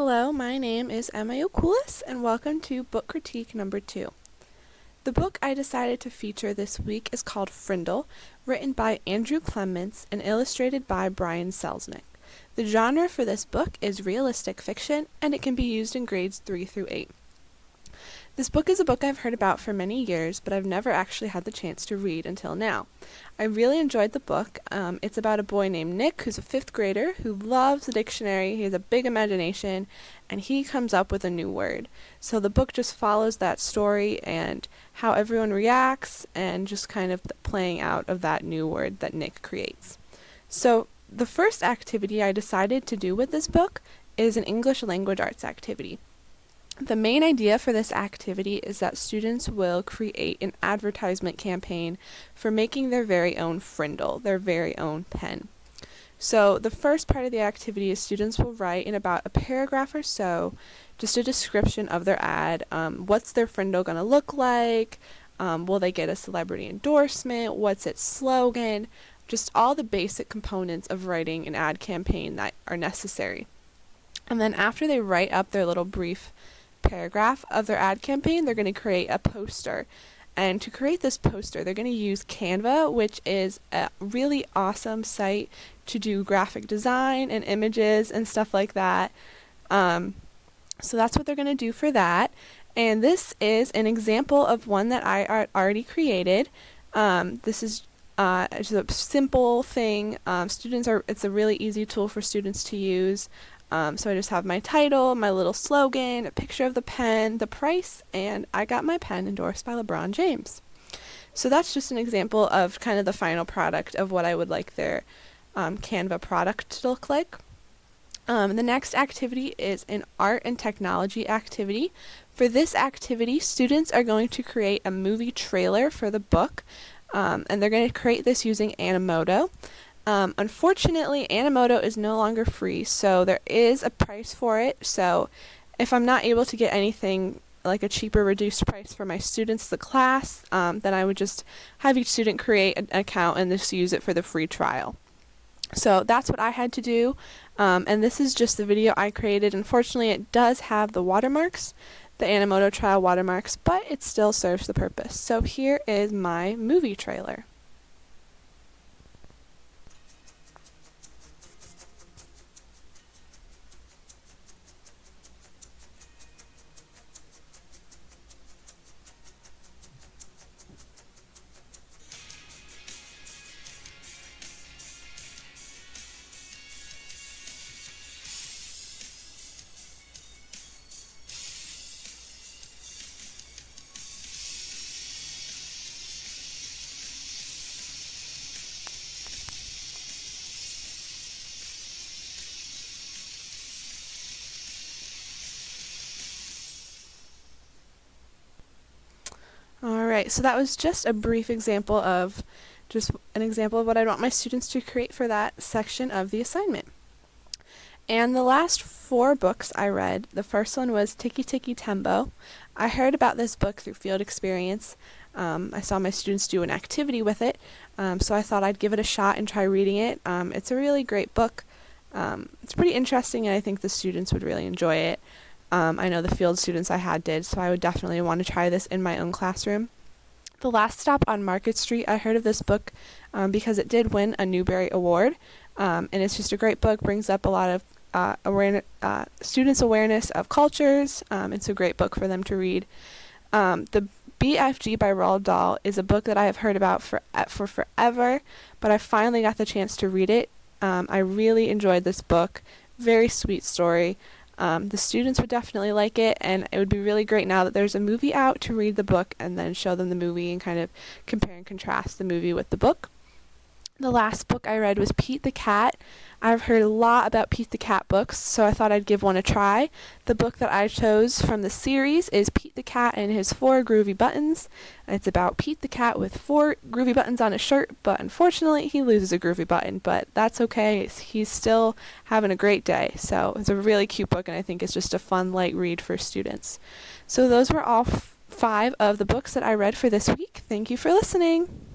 Hello, my name is Emma Yokulis, and welcome to Book Critique number 2. The book I decided to feature this week is called Frindle, written by Andrew Clements and illustrated by Brian Selznick. The genre for this book is realistic fiction, and it can be used in grades 3 through 8. This book is a book I've heard about for many years, but I've never actually had the chance to read until now. I really enjoyed the book. It's about a boy named Nick who's a 5th grader who loves the dictionary. He has a big imagination, and he comes up with a new word. So the book just follows that story and how everyone reacts and just kind of the playing out of that new word that Nick creates. So the first activity I decided to do with this book is an English language arts activity. The main idea for this activity is that students will create an advertisement campaign for making their very own Frindle, their very own pen. So the first part of the activity is students will write in about a paragraph or so just a description of their ad. What's their Frindle going to look like? Will they get a celebrity endorsement? What's its slogan? Just all the basic components of writing an ad campaign that are necessary. And then after they write up their little brief paragraph of their ad campaign, they're going to create a poster. And to create this poster, they're going to use Canva, which is a really awesome site to do graphic design and images and stuff like that. So that's what they're going to do for that. And this is an example of one that I already created. This is just a simple thing. It's a really easy tool for students to use. So I just have my title, my little slogan, a picture of the pen, the price, and I got my pen endorsed by LeBron James. So that's just an example of kind of the final product of what I would like their Canva product to look like. The next activity is an art and technology activity. For this activity, students are going to create a movie trailer for the book, and they're going to create this using Animoto. Unfortunately, Animoto is no longer free, so there is a price for it. So if I'm not able to get anything like a cheaper reduced price for my students as a class, then I would just have each student create an account and just use it for the free trial. So that's what I had to do, and this is just the video I created. Unfortunately, it does have the watermarks, the Animoto trial watermarks, but it still serves the purpose. So here is my movie trailer. Alright, so that was just a brief example of what I want my students to create for that section of the assignment. And the last 4 books I read, the first one was Tiki Tiki Tembo. I heard about this book through field experience. I saw my students do an activity with it, so I thought I'd give it a shot and try reading it. It's a really great book. It's pretty interesting, and I think the students would really enjoy it. I know the field students I had did, so I would definitely want to try this in my own classroom. The Last Stop on Market Street, I heard of this book because it did win a Newbery Award, and it's just a great book, brings up a lot of students' awareness of cultures. It's a great book for them to read. The BFG by Roald Dahl is a book that I have heard about for forever, but I finally got the chance to read it. I really enjoyed this book. Very sweet story. The students would definitely like it, and it would be really great now that there's a movie out to read the book and then show them the movie and kind of compare and contrast the movie with the book. The last book I read was Pete the Cat. I've heard a lot about Pete the Cat books, so I thought I'd give one a try. The book that I chose from the series is Pete the Cat and His 4 Groovy Buttons. It's about Pete the Cat with 4 groovy buttons on his shirt, but unfortunately he loses a groovy button, but that's okay. He's still having a great day. So it's a really cute book, and I think it's just a fun, light read for students. So those were all 5 of the books that I read for this week. Thank you for listening.